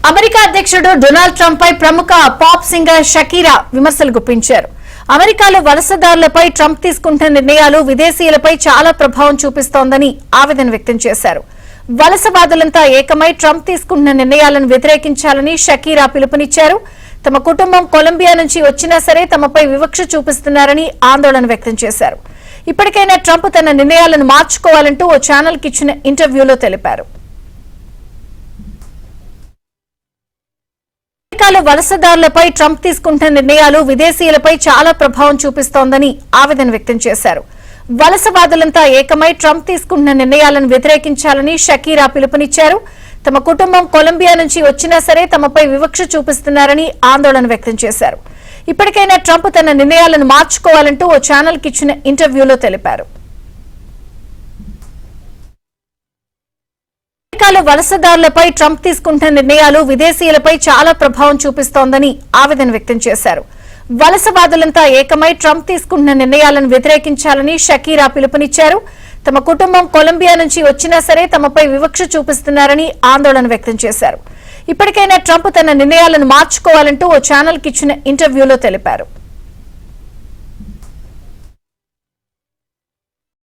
America అధ్యక్షుడు Donald Trump పై ప్రముఖ pop singer Shakira విమర్శలు గుప్పించారు. అమెరికాలో వలసదారులపై ట్రంప్ తీసుకుంటున్న నిర్ణయాలు విదేశీయులపై చాలా ప్రభావం చూపిస్తోందని ఆవేదన వ్యక్తం చేశారు. వలసవాదులంతా ఏకమై ట్రంప్ తీసుకుంటున్న నిర్ణయాలను వ్యతిరేకించాలని షకీరా పిలుపునిచ్చారు. తమ కుటుంబం కొలంబియా నుంచి వచ్చినా సరే తమపై వివక్ష చూపిస్తున్నారని ఆందోళన వ్యక్తం చేశారు. ఇప్పటికైనా ట్రంప్ తన నిర్ణయాలను మార్చుకోవాలంటూ ఓ ఛానల్ కి ఇచ్చిన ఇంటర్వ్యూలో తెలిపారు. అమెరికాలో వలసదారులపై ట్రంప్ తీసుకుంటున్న నిర్ణయాలు విదేశీయులపై చాలా ప్రభావం చూపిస్తోందని ఆవేదన వ్యక్తం చేశారు. వలసవాదులంతా ఏకమై ట్రంప్ తీసుకుంటున్న నిర్ణయాలను వ్యతిరేకించాలని షకీరా పిలుపునిచ్చారు. తమ కుటుంబం కొలంబియా నుంచి వచ్చినా సరే తమపై వివక్ష చూపిస్తున్నారని ఆందోళన వ్యక్తం చేశారు. ఇప్పటికైనా ట్రంప్ తన నిర్ణయాలను మార్చుకోవాలంటూ ఓ ఛానల్ కి ఇచ్చిన ఇంటర్వ్యూలో తెలిపారు. అమెరికాలో వలసదారులపై ట్రంప్ తీసుకుంటున్న నిర్ణయాలు విదేశీయులపై చాలా ప్రభావం చూపిస్తోందని ఆవేదన వ్యక్తం చేశారు. వలసవాదులంతా ఏకమై ట్రంప్ తీసుకుంటున్న నిర్ణయాలను వ్యతిరేకించాలని షకీరా పిలుపునిచ్చారు. తమ కుటుంబం కొలంబియా నుంచి వచ్చినా సరే తమపై వివక్ష చూపిస్తున్నారని ఆందోళన వ్యక్తం చేశారు. ఇప్పటికైనా ట్రంప్ తన నిర్ణయాలను మార్చుకోవాలంటూ ఓ ఛానల్ కి ఇచ్చిన ఇంటర్వ్యూలో తెలిపారు.